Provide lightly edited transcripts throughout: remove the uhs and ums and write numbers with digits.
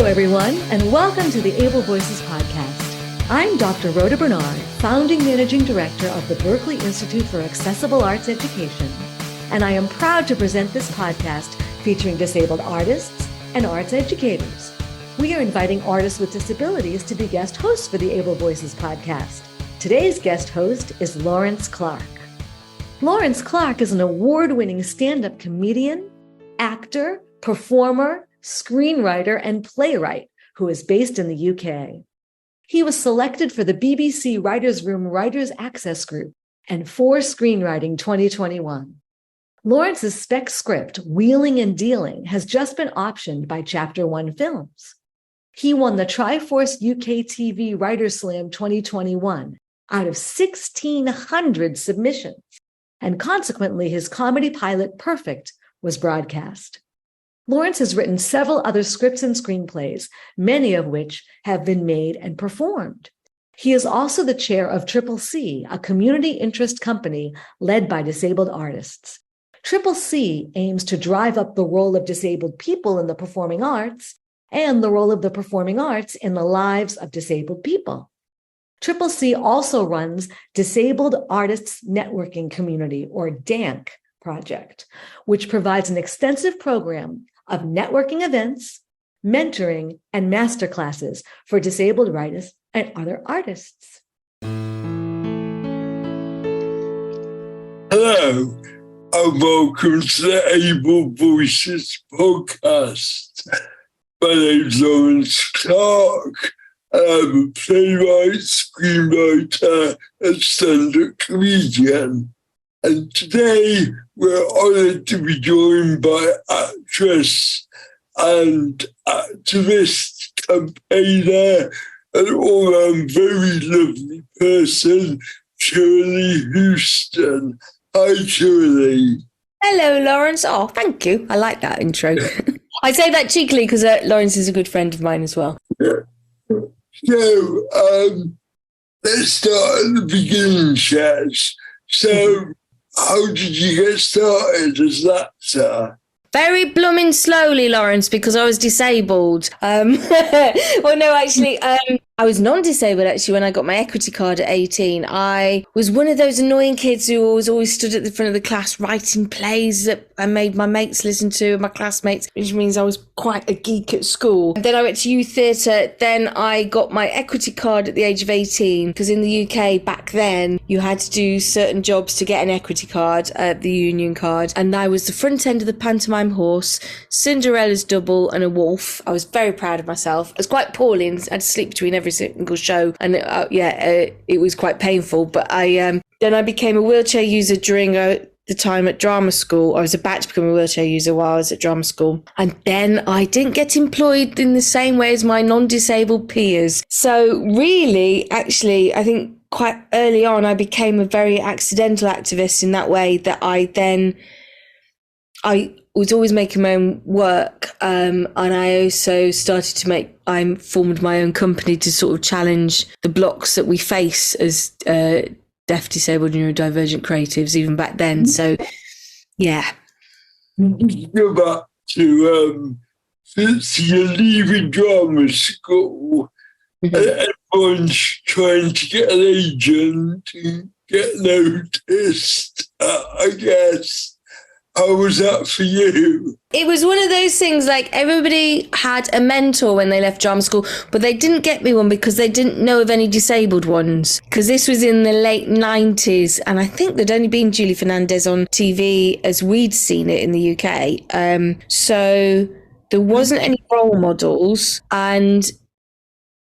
everyone, and welcome to the Able Voices podcast. I'm Dr. Rhoda Bernard, founding managing director of the Berkeley Institute for Accessible Arts Education, and I am proud to present this podcast featuring disabled artists and arts educators. We are inviting artists with disabilities to be guest hosts for the Able Voices podcast. Today's guest host is Laurence Clark. Laurence Clark is an award-winning stand-up comedian, actor, performer, screenwriter, and playwright who is based in the UK. He was selected for the BBC Writers' Room Writers' Access Group and for Screenwriting 2021. Laurence's spec script, Wheeling and Dealing, has just been optioned by Chapter One Films. He won the Triforce UK TV Writers' Slam 2021 out of 1,600 submissions, and consequently his comedy pilot Perfect was broadcast. Laurence has written several other scripts and screenplays, many of which have been made and performed. He is also the chair of CCC, a community interest company led by disabled artists. CCC aims to drive up the role of disabled people in the performing arts and the role of the performing arts in the lives of disabled people. CCC also runs Disabled Artists Networking Community, or DANC, project, which provides an extensive program of networking events, mentoring, and masterclasses for disabled writers and other artists. Hello, and welcome to the Able Voices podcast. My name's Laurence Clark, and I'm a playwright, screenwriter, and stand-up comedian. And today, we're honoured to be joined by actress and activist, campaigner, and all-round very lovely person, Cherylee Houston. Hi, Cherylee. Hello, Laurence. Oh, thank you. I like that intro. I say that cheekily because Laurence is a good friend of mine as well. Yeah. So, let's start at the beginning, Chaz. So, how did you get started as an actor? Very blooming slowly, Laurence, because I was disabled. Well, no, actually, I was non-disabled, actually, when I got my equity card at 18. I was one of those annoying kids who was always stood at the front of the class writing plays that I made my mates listen to, my classmates, which means I was quite a geek at school. And then I went to youth theatre. Then I got my equity card at the age of 18, because in the UK back then, you had to do certain jobs to get an equity card, the union card. And I was the front end of the pantomime horse, Cinderella's double, and a wolf. I was very proud of myself. I was quite poorly and I had to sleep between every single show, and it was quite painful. But then I became a wheelchair user during the time at drama school. I was about to become a wheelchair user while I was at drama school, and then I didn't get employed in the same way as my non-disabled peers. So really, actually, I think quite early on I became a very accidental activist in that way, that I was always making my own work, and I also started I formed my own company to sort of challenge the blocks that we face as deaf, disabled, neurodivergent creatives even back then. So, yeah. Go back to since you're leaving drama school, everyone's trying to get an agent and get noticed, I guess. How was that for you? It was one of those things, like, everybody had a mentor when they left drama school, but they didn't get me one because they didn't know of any disabled ones. Because this was in the late 90s, and I think there'd only been Julie Fernandez on TV as we'd seen it in the UK. So there wasn't any role models, and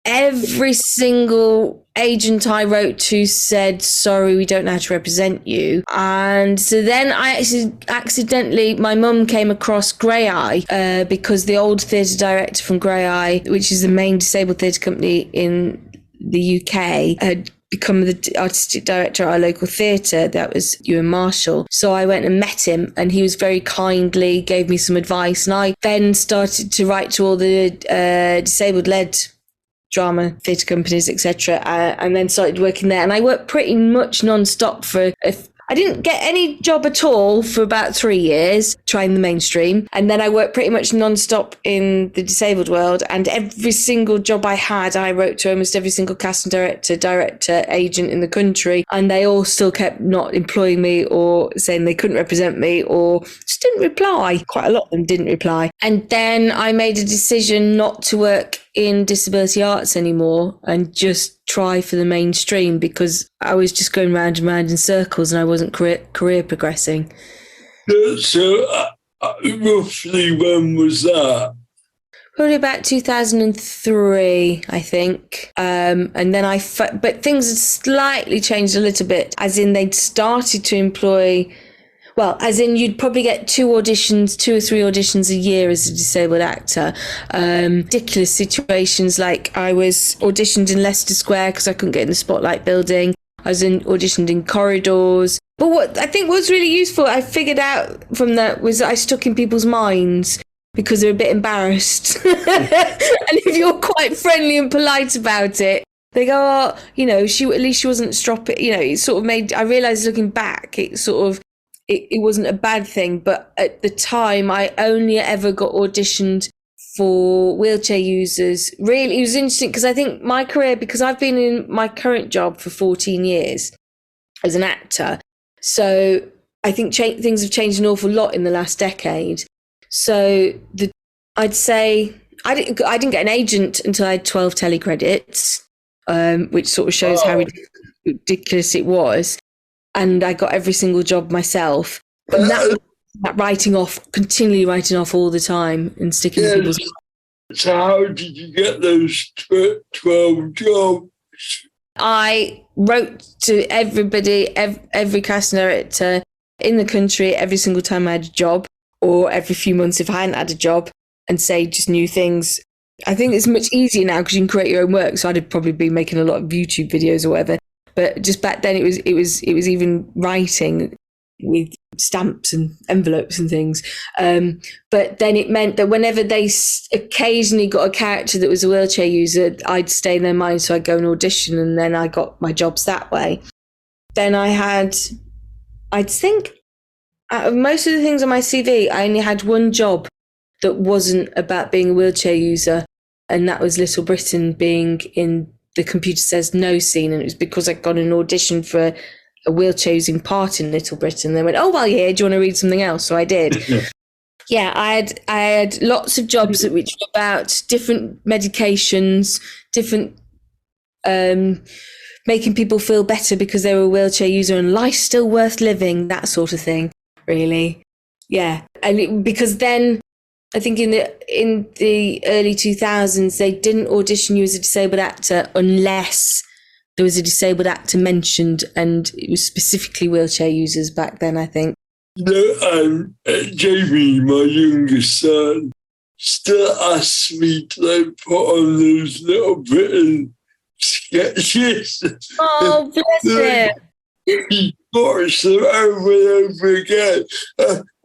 every single agent I wrote to said, sorry, we don't know how to represent you. And so then I actually accidentally, my mum came across Grey Eye because the old theatre director from Grey Eye, which is the main disabled theatre company in the UK, had become the artistic director at our local theatre. That was Ewan Marshall. So I went and met him, and he was very kindly, gave me some advice. And I then started to write to all the disabled-led drama theatre companies, etc., and then started working there. And I worked pretty much non-stop for I didn't get any job at all for about 3 years, trying the mainstream. And then I worked pretty much non-stop in the disabled world. And every single job I had, I wrote to almost every single casting director, agent in the country. And they all still kept not employing me or saying they couldn't represent me or just didn't reply. Quite a lot of them didn't reply. And then I made a decision not to work in disability arts anymore and just try for the mainstream, because I was just going round and round in circles and I wasn't career progressing. So roughly when was that? Probably about 2003, I think. And then but things had slightly changed a little bit, as in they'd started to employ, well, as in you'd probably get 2 or 3 auditions a year as a disabled actor. Ridiculous situations, like I was auditioned in Leicester Square because I couldn't get in the Spotlight building. I was auditioned in corridors. But what I think was really useful, I figured out from that, was that I stuck in people's minds because they're a bit embarrassed. And if you're quite friendly and polite about it, they go, oh, you know, at least she wasn't stropping. You know, it sort of made, I realised looking back, it sort of, it wasn't a bad thing, but at the time I only ever got auditioned for wheelchair users. Really, it was interesting because I think my career, because I've been in my current job for 14 years as an actor, so I think things have changed an awful lot in the last decade. So I'd say I didn't get an agent until I had 12 telecredits, which sort of shows how ridiculous it was. And I got every single job myself. And that continually writing off all the time and sticking to people's. So how did you get those 12 jobs? I wrote to everybody, every casting director in the country every single time I had a job, or every few months if I hadn't had a job, and say just new things. I think it's much easier now because you can create your own work. So I'd probably be making a lot of YouTube videos or whatever. But just back then, it was even writing with stamps and envelopes and things. But then it meant that whenever they occasionally got a character that was a wheelchair user, I'd stay in their mind, so I'd go and audition, and then I got my jobs that way. Then I think, out of most of the things on my CV, I only had one job that wasn't about being a wheelchair user, and that was Little Britain being in the Computer Says No scene, and it was because I got an audition for a wheelchair using part in Little Britain. They went, oh, well, yeah, do you want to read something else? So I did. Yeah, I had lots of jobs which were about different medications, different making people feel better because they were a wheelchair user, and life's still worth living, that sort of thing, really. Yeah, and because then I think in the early 2000s, they didn't audition you as a disabled actor unless there was a disabled actor mentioned, and it was specifically wheelchair users back then, I think. Jamie, my youngest son, still asks me to put on those Little Britain sketches. Oh, bless him. He watched them over and over again.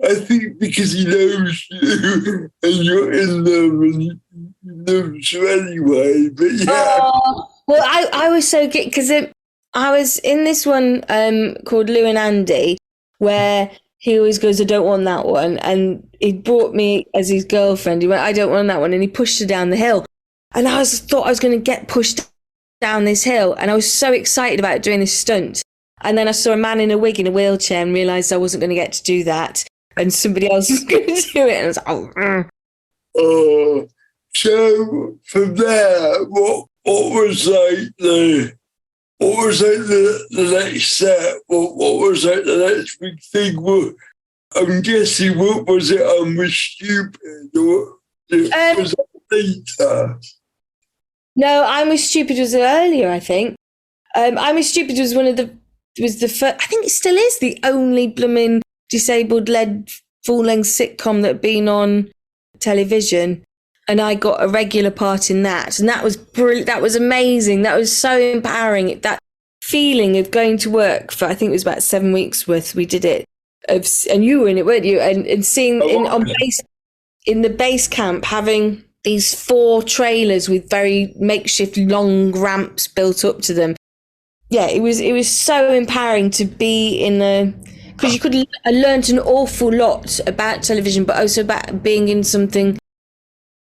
I think because he knows you and you're in them and he knows you anyway. But yeah. Oh, well, I was so good because I was in this one called Lou and Andy, where he always goes, I don't want that one. And he brought me as his girlfriend. He went, I don't want that one. And he pushed her down the hill. And I thought I was going to get pushed down this hill. And I was so excited about doing this stunt. And then I saw a man in a wig in a wheelchair and realised I wasn't going to get to do that. And somebody else was going to do it. And I was like, oh. So from there, what was the next step? What was like the next big thing? I'm guessing, what was it? Was Stupid, or was it later? No, I'm Was Stupid was earlier, I think. I'm Was Stupid was was the first, I think it still is the only blooming disabled-led full-length sitcom that had been on television. And I got a regular part in that. And that was brilliant. That was amazing. That was so empowering. That feeling of going to work for, I think it was about 7 weeks worth, we did it. And you were in it, weren't you? And seeing in the base camp, having these 4 trailers with very makeshift long ramps built up to them. yeah, it was so empowering to be in because I learned an awful lot about television, but also about being in something.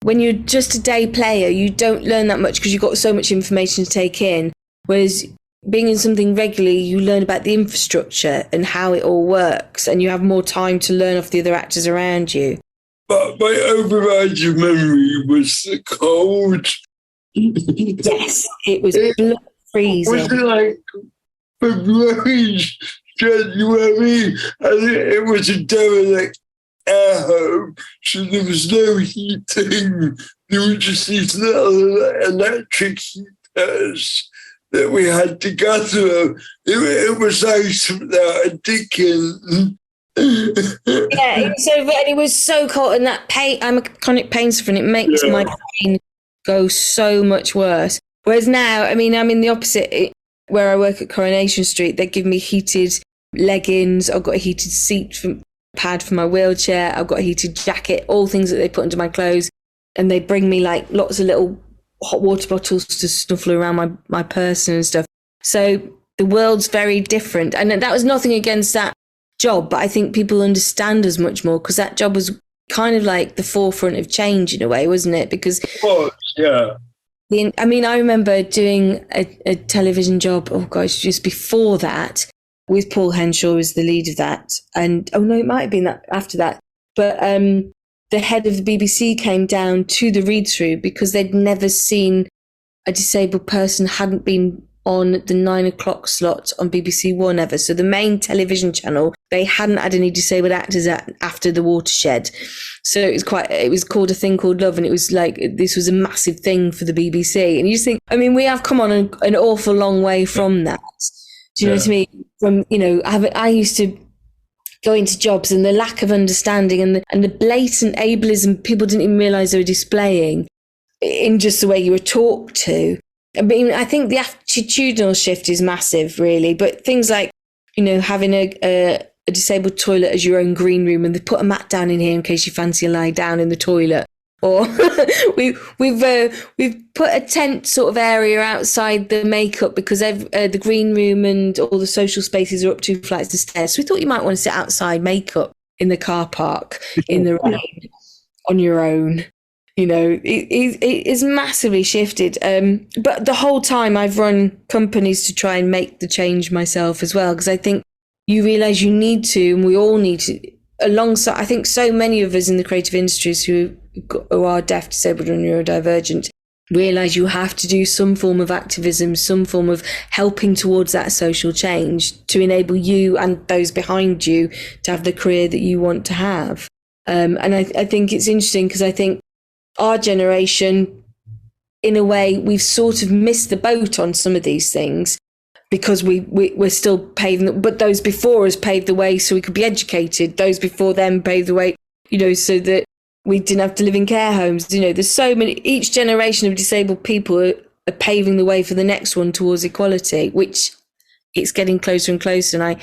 When you're just a day player, you don't learn that much because you've got so much information to take in. Whereas being in something regularly, you learn about the infrastructure and how it all works, and you have more time to learn off the other actors around you. But my overriding memory was the cold. Yes, it was blood freezing. Was it like February, January? And it was a derelict air home, so there was no heating. There were just these little electric heaters that we had to gather. It was like something out of Dickens. Yeah, it was so cold, and that pain. I'm a chronic pain sufferer, and it makes my pain go so much worse. Whereas now, I mean, I'm in the opposite. Where I work at Coronation Street, they give me heated leggings. I've got a heated pad for my wheelchair. I've got a heated jacket. All things that they put under my clothes, and they bring me like lots of little hot water bottles to snuffle around my person and stuff. So the world's very different, and that was nothing against that job, but I think people understand us much more because that job was kind of like the forefront of change in a way, wasn't it? Because yeah. I mean, I remember doing a television job, oh gosh, just before that, with Paul Henshaw as the lead of that. And, oh no, it might have been that after that. But the head of the BBC came down to the read-through because they'd never seen a disabled person, hadn't been on the 9 o'clock slot on BBC One ever. So the main television channel, they hadn't had any disabled actors after The Watershed. So it was called A Thing Called Love, and it was like, this was a massive thing for the BBC. And you just think, I mean, we have come on an awful long way from that. Do you know what I mean? From, you know, I used to go into jobs, and the lack of understanding and the blatant ableism people didn't even realise they were displaying in just the way you were talked to. I mean, I think the attitudinal shift is massive, really. But things like, you know, having a disabled toilet as your own green room, and they put a mat down in here in case you fancy a lie down in the toilet. Or we've put a tent sort of area outside the makeup because the green room and all the social spaces are up 2 flights of stairs. So we thought you might want to sit outside makeup in the car park in the rain on your own. You know, it is massively shifted. But the whole time I've run companies to try and make the change myself as well, because I think you realise you need to, and we all need to, alongside, I think so many of us in the creative industries who are deaf, disabled or neurodivergent, realise you have to do some form of activism, some form of helping towards that social change to enable you and those behind you to have the career that you want to have. And I think it's interesting because I think our generation, in a way, we've sort of missed the boat on some of these things because we're still paving them, but those before us paved the way so we could be educated. Those before them paved the way, you know, so that we didn't have to live in care homes. You know, there's so many, each generation of disabled people are paving the way for the next one towards equality, which it's getting closer and closer. And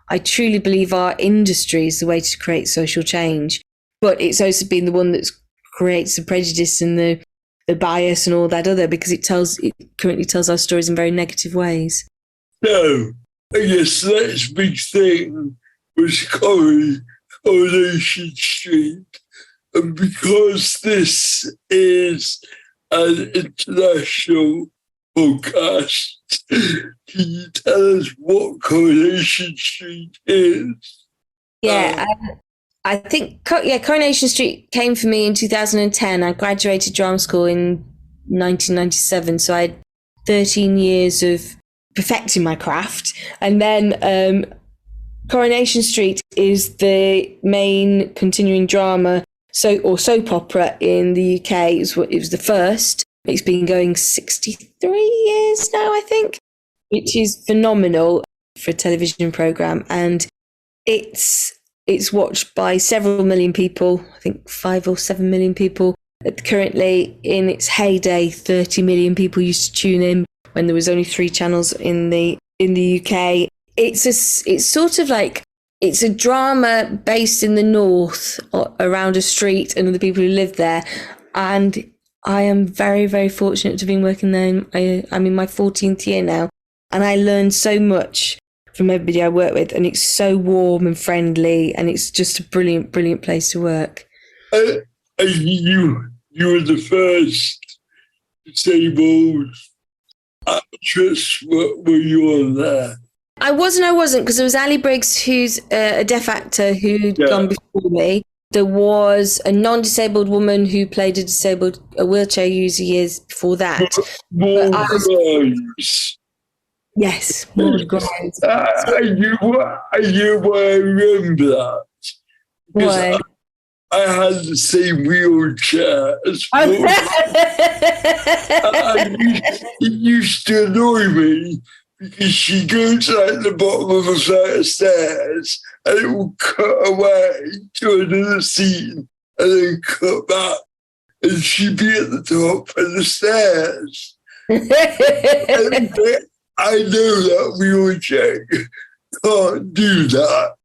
I truly believe our industry is the way to create social change, but it's also been the one that creates the prejudice and the bias and all that other, because it currently tells our stories in very negative ways. No, I guess the next big thing was Coronation Street. And because this is an international podcast, can you tell us what Coronation Street is? Yeah, I think, Coronation Street came for me in 2010. I graduated drama school in 1997, so I had 13 years of perfecting my craft. And then Coronation Street is the main continuing drama soap opera in the UK. It was the first. It's been going 63 years now, I think, which is phenomenal for a television programme. And it's watched by several million people, I think 5 or 7 million people. Currently, in its heyday, 30 million people used to tune in when there was only 3 channels in the UK. It's sort of like, it's a drama based in the north around a street and the people who live there. And I am very, very fortunate to have been working there. I'm in my 14th year now. And I learned so much from everybody I work with, and it's so warm and friendly, and it's just a brilliant, brilliant place to work. You were the first disabled actress. Were you on there? I wasn't, because there was Ali Briggs, who's a deaf actor who'd gone before me. There was a non-disabled woman who played a wheelchair user years before that. Maud Grimes. Yes, Maud Grimes. I remember that. Why? I had the same wheelchair as it used to annoy me because she goes at the bottom of a flight of stairs and it will cut away to another scene and then cut back and she'd be at the top of the stairs. And I know that wheelchair can't do that.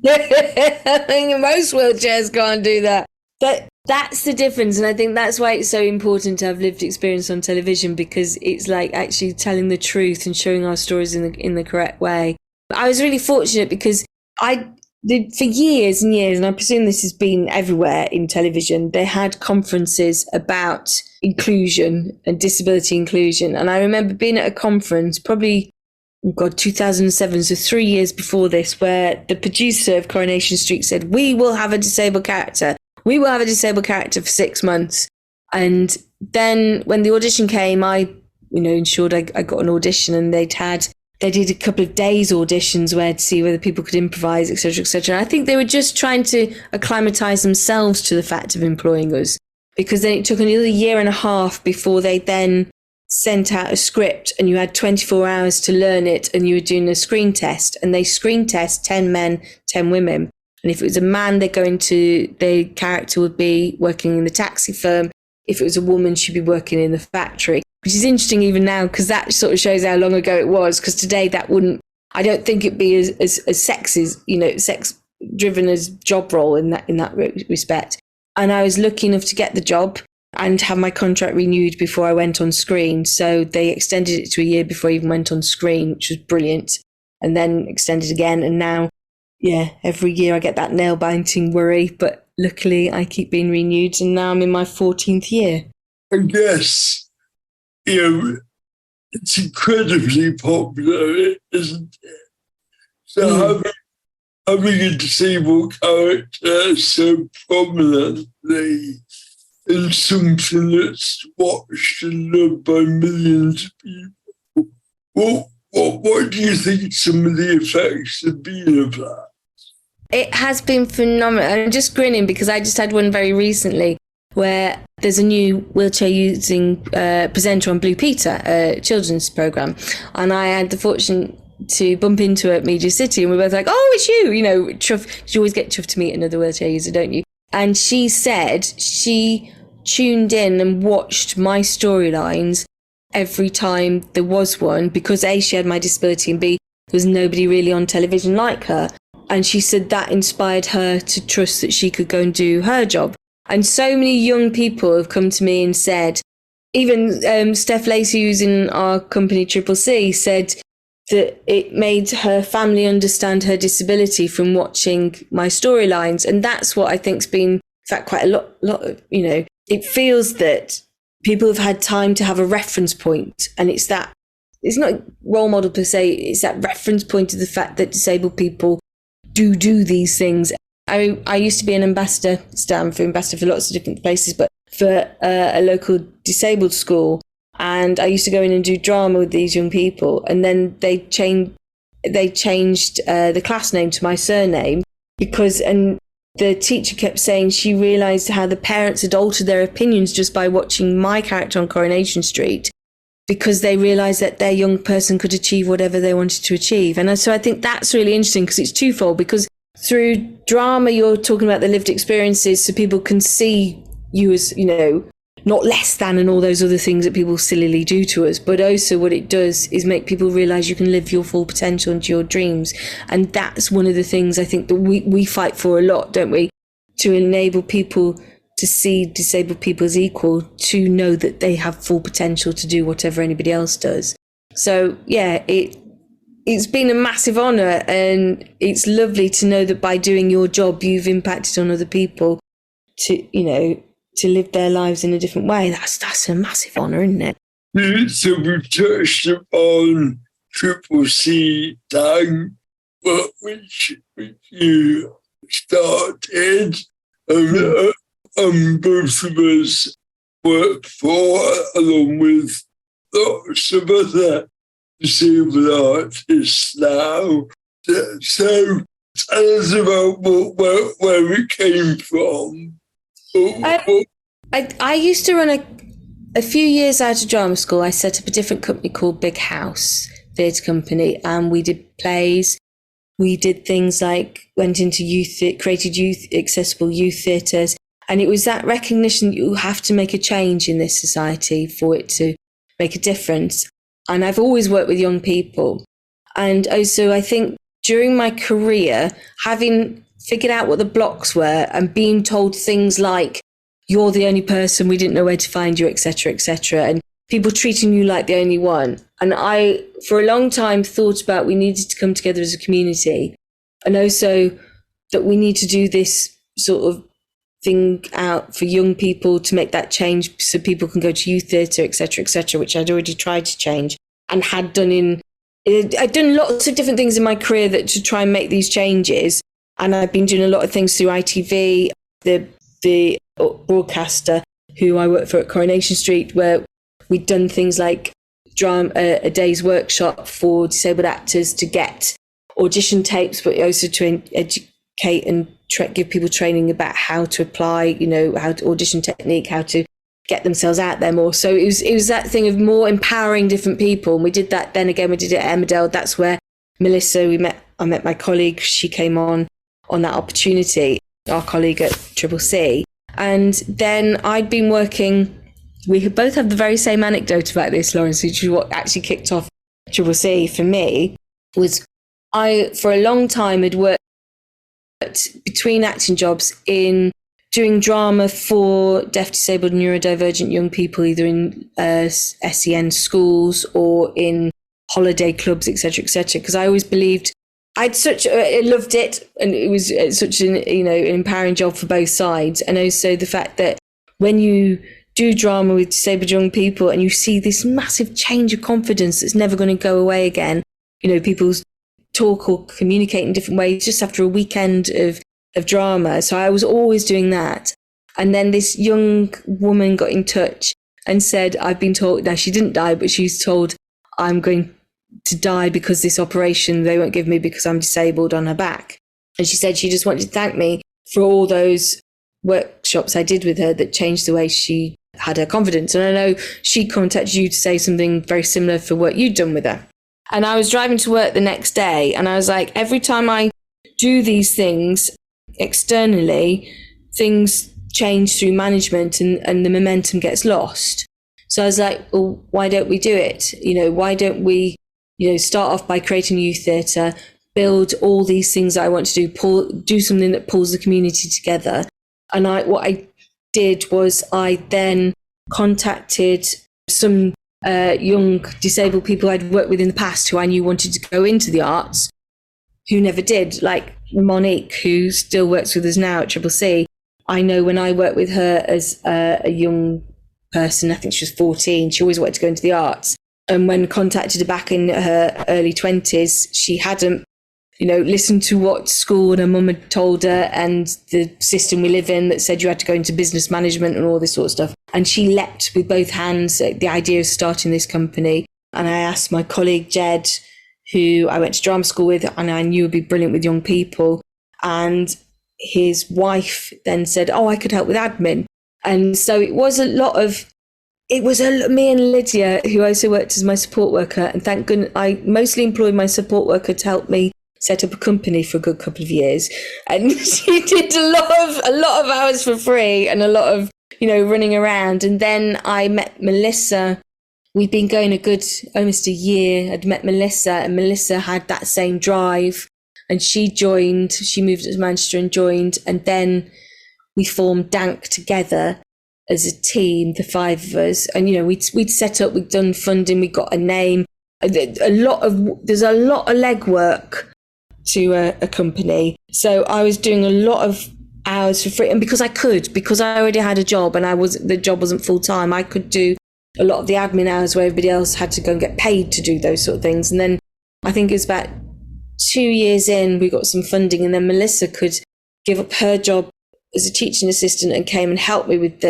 I think most wheelchairs can't do that. That's the difference, and I think that's why it's so important to have lived experience on television, because it's like actually telling the truth and showing our stories in the correct way. I was really fortunate because I did for years and years, and I presume this has been everywhere in television, they had conferences about inclusion and disability inclusion. And I remember being at a conference, probably 2007, so 3 years before this, where the producer of Coronation Street said, we will have a disabled character. We will have a disabled character for 6 months. And then when the audition came, I ensured I got an audition, and they did a couple of days auditions where to see whether people could improvise, etc., etc. And I think they were just trying to acclimatise themselves to the fact of employing us, because then it took another year and a half before they then sent out a script, and you had 24 hours to learn it, and you were doing a screen test, and they screen test 10 men, 10 women. And if it was a man, the character would be working in the taxi firm. If it was a woman, she'd be working in the factory, which is interesting even now, because that sort of shows how long ago it was. Because today I don't think it'd be as sexist, sex driven as job role in that respect. And I was lucky enough to get the job and have my contract renewed before I went on screen. So they extended it to a year before I even went on screen, which was brilliant. And then extended again. And now, every year I get that nail-biting worry. But luckily I keep being renewed. And now I'm in my 14th year. I guess, it's incredibly popular, isn't it? So having a disabled character so prominently in something that's watched and loved by millions of people. What do you think some of the effects have been of that? It has been phenomenal. I'm just grinning because I just had one very recently where there's a new wheelchair-using presenter on Blue Peter, a children's programme. And I had the fortune to bump into her at Media City, and we were both like, oh, it's you, chuffed. You always get chuffed to meet another wheelchair user, don't you? And she said she tuned in and watched my storylines every time there was one, because A, she had my disability, and B, there was nobody really on television like her. And she said that inspired her to trust that she could go and do her job. And so many young people have come to me and said, even Steph Lacey, who's in our company Triple C, said that it made her family understand her disability from watching my storylines. And that's what I think's been, in fact, quite a lot of, it feels that people have had time to have a reference point, and it's not a role model per se, it's that reference point of the fact that disabled people do these things. I used to be an ambassador for lots of different places, but for a local disabled school, and I used to go in and do drama with these young people, and then they changed the class name to my surname and the teacher kept saying she realised how the parents had altered their opinions just by watching my character on Coronation Street, because they realised that their young person could achieve whatever they wanted to achieve. And so I think that's really interesting, because it's twofold, because through drama you're talking about the lived experiences, so people can see you as, not less than and all those other things that people sillily do to us, but also what it does is make people realise you can live your full potential into your dreams. And that's one of the things I think that we fight for a lot, don't we? To enable people to see disabled people as equal, to know that they have full potential to do whatever anybody else does. So yeah, it's been a massive honour, and it's lovely to know that by doing your job, you've impacted on other people to live their lives in a different way. That's a massive honour, isn't it? So we touched upon Triple C DANC, which you started, and both of us work for, along with lots of other disabled artists now. So tell us about where it came from. I used to run a few years out of drama school. I set up a different company called Big House Theatre Company, and we did plays. We did things like went into created accessible youth theatres. And it was that recognition that you have to make a change in this society for it to make a difference. And I've always worked with young people. And also, I think during my career, having figured out what the blocks were and being told things like, you're the only person, we didn't know where to find you, etc., and people treating you like the only one. And I, for a long time, thought about we needed to come together as a community, and also that we need to do this sort of thing out for young people to make that change so people can go to youth theatre, etc., which I'd already tried to change and had done I'd done lots of different things in my career to try and make these changes. And I've been doing a lot of things through ITV, the broadcaster who I work for at Coronation Street, where we'd done things like a day's workshop for disabled actors to get audition tapes, but also to educate and give people training about how to apply, how to audition technique, how to get themselves out there more. So it was that thing of more empowering different people. And we did that then again, we did it at Emmerdale. That's where Melissa, I met my colleague, she came on that opportunity, our colleague at Triple C. And then I'd been working, we both have the very same anecdote about this, Laurence, which is what actually kicked off Triple C for me, was I, for a long time, had worked between acting jobs in doing drama for deaf, disabled, neurodivergent young people, either in SEN schools or in holiday clubs, etc., because I always believed I loved it, and it was such an empowering job for both sides. And also the fact that when you do drama with disabled young people and you see this massive change of confidence that's never going to go away again, people talk or communicate in different ways just after a weekend of drama. So I was always doing that. And then this young woman got in touch and said, I've been told, now she didn't die, but she's told I'm going to die because this operation they won't give me because I'm disabled on her back. And she said she just wanted to thank me for all those workshops I did with her that changed the way she had her confidence. And I know she contacted you to say something very similar for what you'd done with her. And I was driving to work the next day, and I was like, every time I do these things externally, things change through management and the momentum gets lost. So I was like, well, why don't we do it? Why don't we, start off by creating youth theatre, build all these things that I want to do something that pulls the community together. And what I did was I then contacted some young disabled people I'd worked with in the past who I knew wanted to go into the arts, who never did, like Monique, who still works with us now at Triple C. I know when I worked with her as a young person, I think she was 14, she always wanted to go into the arts. And when contacted her back in her early 20s, she hadn't, listened to what school and her mum had told her and the system we live in that said you had to go into business management and all this sort of stuff. And she leapt with both hands at the idea of starting this company. And I asked my colleague Jed, who I went to drama school with and I knew would be brilliant with young people. And his wife then said, I could help with admin. And so it was me and Lydia, who also worked as my support worker. And thank goodness, I mostly employed my support worker to help me set up a company for a good couple of years. And she did a lot of hours for free and a lot of, running around. And then I met Melissa. We'd been going almost a year. I'd met Melissa, and Melissa had that same drive. And she moved to Manchester and joined. And then we formed DANC together as a team, the five of us. And, we'd set up, we'd done funding, we got a name. there's a lot of legwork to a company. So I was doing a lot of hours for free, and because I already had a job, and the job wasn't full time, I could do a lot of the admin hours where everybody else had to go and get paid to do those sort of things. And then I think it was about 2 years in, we got some funding, and then Melissa could give up her job as a teaching assistant and came and helped me with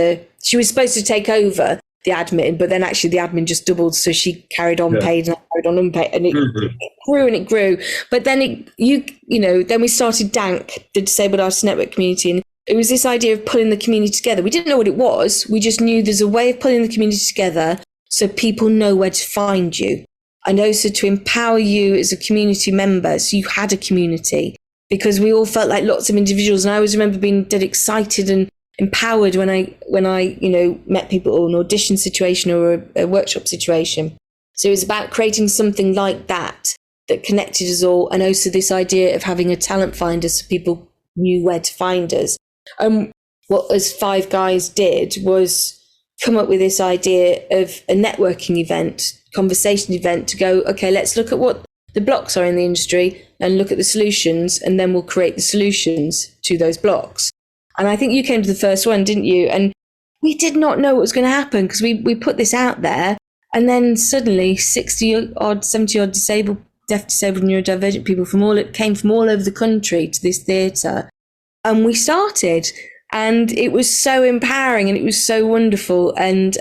she was supposed to take over the admin, but then actually the admin just doubled, so she carried on paid and I carried on unpaid, and it grew and it grew. But then then we started DANC, the Disabled Artists Network community, and it was this idea of pulling the community together. We didn't know what it was. We just knew there's a way of pulling the community together so people know where to find you, and also to empower you as a community member, so you had a community, because we all felt like lots of individuals. And I always remember being dead excited and empowered when I met people, or an audition situation or a workshop situation. So it was about creating something like that connected us all, and also this idea of having a talent finder so people knew where to find us. What us 5 guys did was come up with this idea of a networking event, conversation event, to go, okay, let's look at what the blocks are in the industry and look at the solutions, and then we'll create the solutions to those blocks. And I think you came to the first one, didn't you? And we did not know what was going to happen, because we put this out there, and then suddenly 70 odd disabled, deaf, disabled, neurodivergent people came from all over the country to this theatre. And we started, and it was so empowering and it was so wonderful. And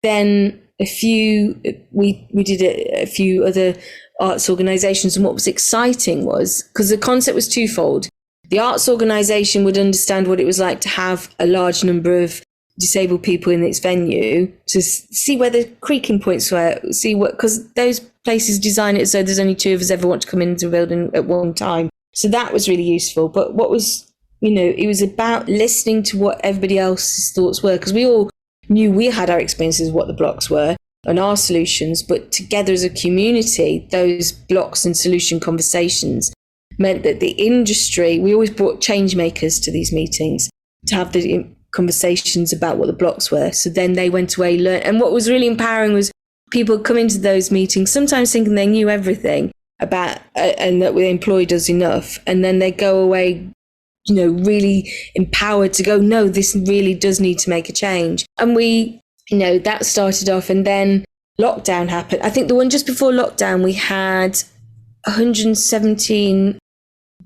then we did a few other arts organisations, and what was exciting was, because the concept was twofold. The arts organisation would understand what it was like to have a large number of disabled people in its venue, to see where the creaking points were, because those places design it so there's only 2 of us ever want to come into a building at one time. So that was really useful. But what was, it was about listening to what everybody else's thoughts were, because we all knew we had our experiences of what the blocks were and our solutions, but together as a community, those blocks and solution conversations meant that the industry, we always brought change makers to these meetings to have the conversations about what the blocks were. So then they went away, learned. And what was really empowering was people come into those meetings, sometimes thinking they knew everything about, and that we employed us enough. And then they go away, really empowered to go, no, this really does need to make a change. And we, that started off, and then lockdown happened. I think the one just before lockdown, we had 117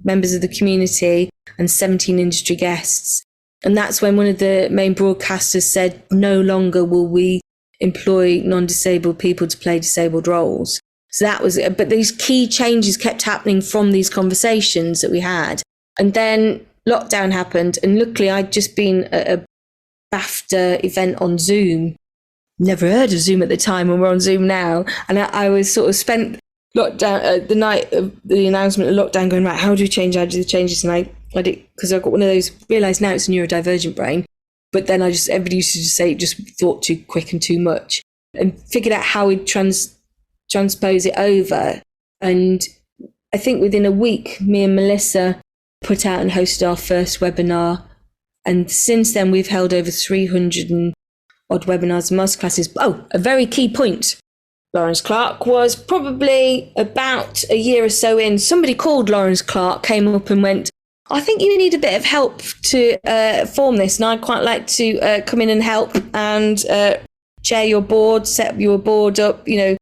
members of the community and 17 industry guests. And that's when one of the main broadcasters said, no longer will we employ non-disabled people to play disabled roles. So that was it. But these key changes kept happening from these conversations that we had. And then lockdown happened. And luckily, I'd just been at a BAFTA event on Zoom. Never heard of Zoom at the time, and we're on Zoom now. And I was sort of spent lockdown, the night of the announcement of lockdown, going, right, how do we change? How do we change this? And I did, because I've got one of those, realised now it's a neurodivergent brain. But then everybody used to just say, just thought too quick and too much, and figured out how we'd transpose it over. And I think within a week, me and Melissa put out and hosted our first webinar. And since then, we've held over 300 and odd webinars and masterclasses. Oh, a very key point. Laurence Clark was probably about a year or so in. Somebody called Laurence Clark, came up and went, I think you need a bit of help to form this, and I'd quite like to come in and help and chair your board, set your board up, And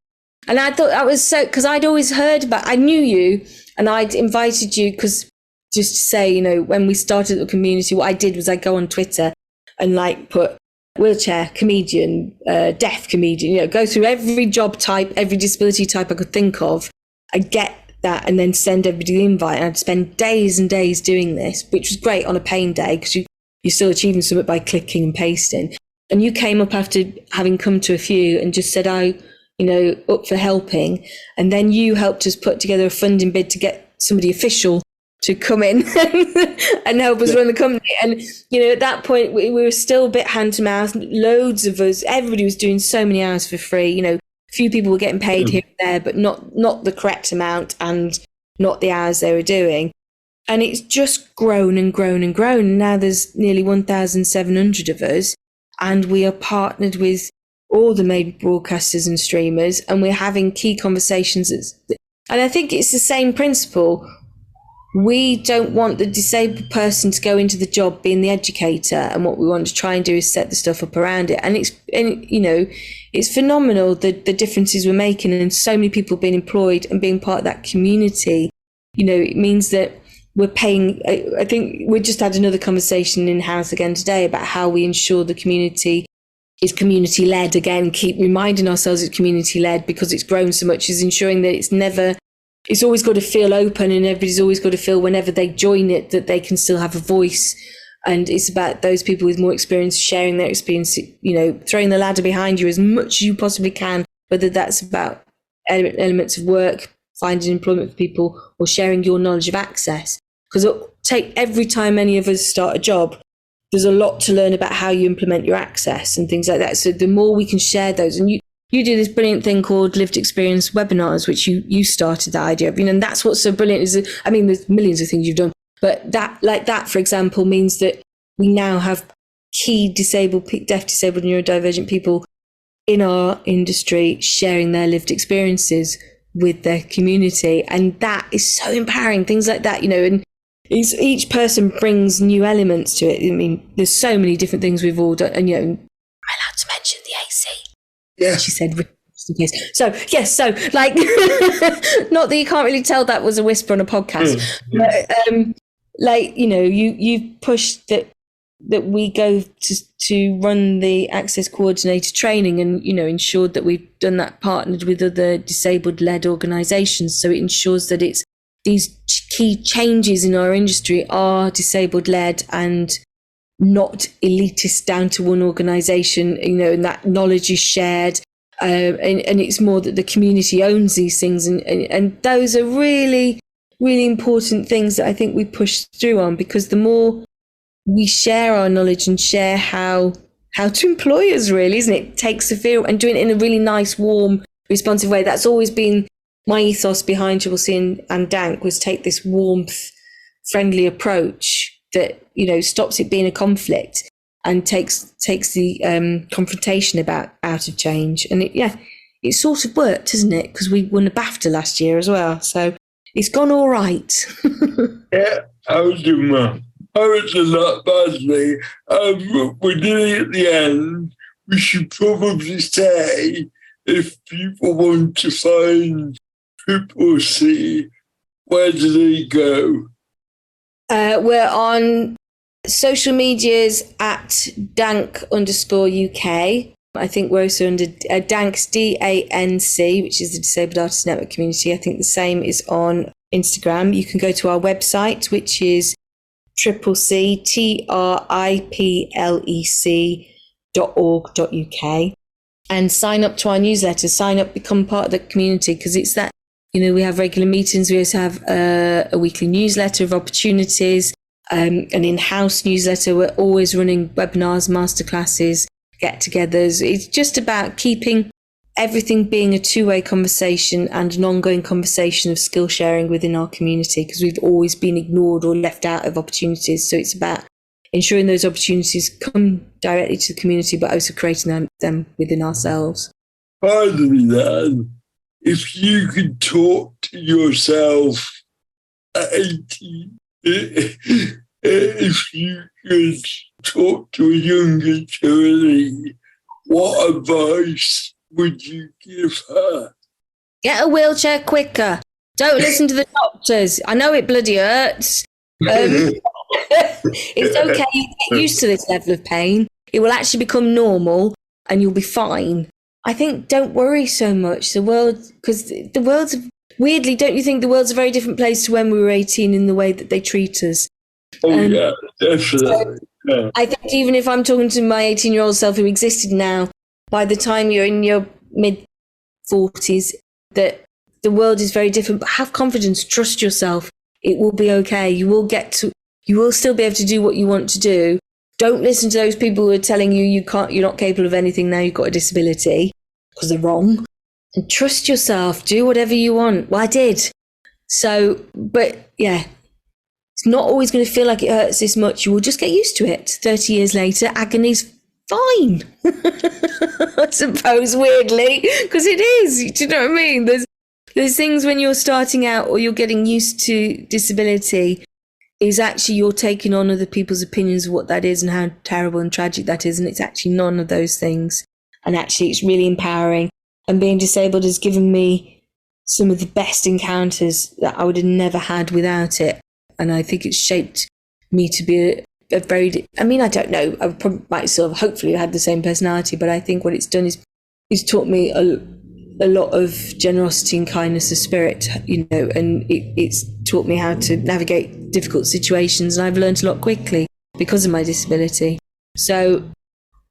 I thought that was so, because I'd always heard I knew you, and I'd invited you, because just to say, when we started the community, what I did was I'd go on Twitter and put wheelchair comedian, deaf comedian, go through every job type, every disability type I could think of. I'd get that and then send everybody the invite. And I'd spend days and days doing this, which was great on a paying day, because you're still achieving something by clicking and pasting. And you came up after having come to a few and just said, up for helping. And then you helped us put together a funding bid to get somebody official to come in and help us run the company. And, at that point, we were still a bit hand to mouth. Loads of us, everybody was doing so many hours for free. A few people were getting paid here and there, but not the correct amount and not the hours they were doing. And it's just grown and grown and grown. Now there's nearly 1,700 of us, and we are partnered with all the main broadcasters and streamers, and we're having key conversations. And I think it's the same principle. We don't want the disabled person to go into the job being the educator, and what we want to try and do is set the stuff up around it. And it's phenomenal the differences we're making, and so many people being employed and being part of that community. It means that we're paying. I think we just had another conversation in-house again today about how we ensure the community is community-led. Again, keep reminding ourselves it's community-led because it's grown so much, is ensuring that it's always got to feel open, and everybody's always got to feel whenever they join it that they can still have a voice. And it's about those people with more experience sharing their experience, throwing the ladder behind you as much as you possibly can, whether that's about elements of work, finding employment for people, or sharing your knowledge of access. Because every time any of us start a job, there's a lot to learn about how you implement your access and things like that. So the more we can share those, and you do this brilliant thing called lived experience webinars, which you started the idea of, and that's what's so brilliant is, there's millions of things you've done, but that, for example, means that we now have key deaf, disabled, neurodivergent people in our industry sharing their lived experiences with their community. And that is so empowering, things like that, and each person brings new elements to it. There's so many different things we've all done. And, am I allowed to mention the AC? Yeah. She said, just in case. So, yes, not that you can't really tell that was a whisper on a podcast. But, you've pushed that we go to run the access coordinator training, and, ensured that we've done that, partnered with other disabled-led organisations. So it ensures that it's these key changes in our industry are disabled-led and not elitist down to one organisation, and that knowledge is shared. And it's more that the community owns these things. And those are really, really important things that I think we push through on, because the more we share our knowledge and share how to employ us, really, isn't it? Takes the fear, and doing it in a really nice, warm, responsive way. That's always been my ethos behind C and DANC, was take this warmth, friendly approach that, stops it being a conflict and takes the confrontation out of change. And it sort of worked, isn't it? Because we won a BAFTA last year as well. So it's gone all right. Yeah, I was doing well. I was a lot badly. We're doing it at the end. We should probably say, if people want to find Triple C, where do they go? We're on social medias at DANC_UK. I think we're also under DANC's DANC, which is the Disabled Artists Network Community. I think the same is on Instagram. You can go to our website, which is triplec.org.uk, and sign up to our newsletter. Sign up, become part of the community, because it's that, we have regular meetings. We also have a weekly newsletter of opportunities, an in-house newsletter. We're always running webinars, masterclasses, get-togethers. It's just about keeping everything being a two-way conversation and an ongoing conversation of skill sharing within our community, because we've always been ignored or left out of opportunities. So it's about ensuring those opportunities come directly to the community, but also creating them within ourselves. Finally, then, if you could talk to yourself at 18, if you could talk to a younger Cherylee, what advice would you give her? Get a wheelchair quicker. Don't listen to the doctors. I know it bloody hurts. It's okay. You get used to this level of pain. It will actually become normal and you'll be fine. I think don't worry so much. Because the world's, weirdly, don't you think the world's a very different place to when we were 18 in the way that they treat us? Yeah, definitely. So Yeah. I think even if I'm talking to my 18-year-old self who existed now, by the time you're in your mid-40s, that the world is very different. But have confidence, trust yourself. It will be okay. You will still be able to do what you want to do. Don't listen to those people who are telling you you're not capable of anything now you've got a disability, because they're wrong. And trust yourself. Do whatever you want. Well, I did. So, but yeah, it's not always going to feel like it hurts this much. You will just get used to it. 30 years later, agony's fine. I suppose, weirdly, because it is. Do you know what I mean? There's things when you're starting out or you're getting used to disability, is actually you're taking on other people's opinions of what that is and how terrible and tragic that is. And it's actually none of those things. And actually it's really empowering. And being disabled has given me some of the best encounters that I would have never had without it. And I think it's shaped me to be a very, I mean, I don't know, I probably might sort of hopefully had the same personality, but I think what it's done is it's taught me a lot of generosity and kindness of spirit, you know, and it's taught me how to navigate difficult situations, and I've learned a lot quickly because of my disability. So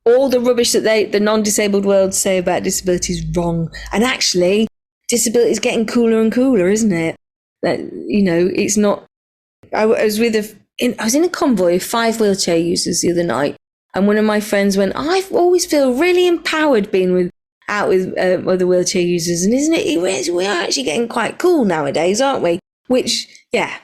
all the rubbish that the non-disabled world say about disability is wrong. And actually, disability is getting cooler and cooler, isn't it? That, you know, it's not. I was in a convoy of 5 wheelchair users the other night, and one of my friends went, "I always feel really empowered being out with other wheelchair users, and isn't it? We are actually getting quite cool nowadays, aren't we?" Which, yeah.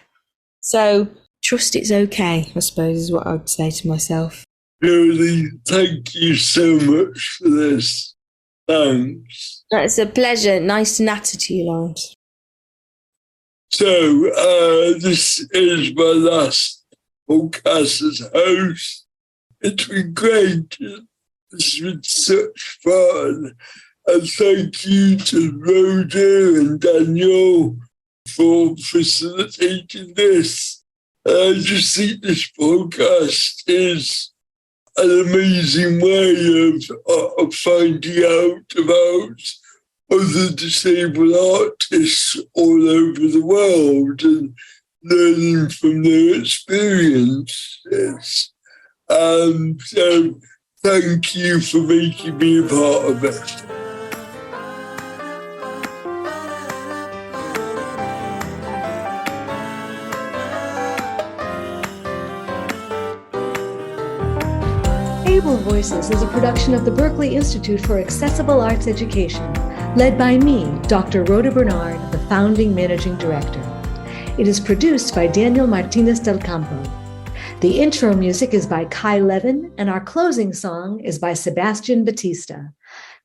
So trust it's okay, I suppose, is what I would say to myself. Cherylee, thank you so much for this. Thanks. It's a pleasure. Nice to natter to you, Laurence. So, this is my last podcast as host. It's been great. It's been such fun. And thank you to Rhoda and Daniel for facilitating this. I just think this podcast is an amazing way of finding out about other disabled artists all over the world and learning from their experiences. So thank you for making me a part of it. Able Voices is a production of the Berkeley Institute for Accessible Arts Education, led by me, Dr. Rhoda Bernard, the founding managing director. It is produced by Daniel Martinez del Campo. The intro music is by Kai Levin, and our closing song is by Sebastian Batista.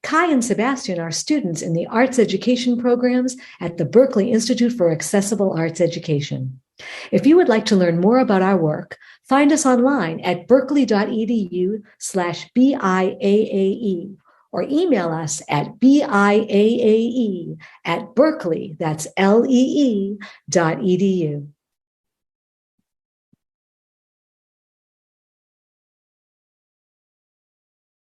Kai and Sebastian are students in the arts education programs at the Berkeley Institute for Accessible Arts Education. If you would like to learn more about our work, find us online at berkeley.edu/BIAAE or email us at BIAAE@berkeley, that's LEE.edu.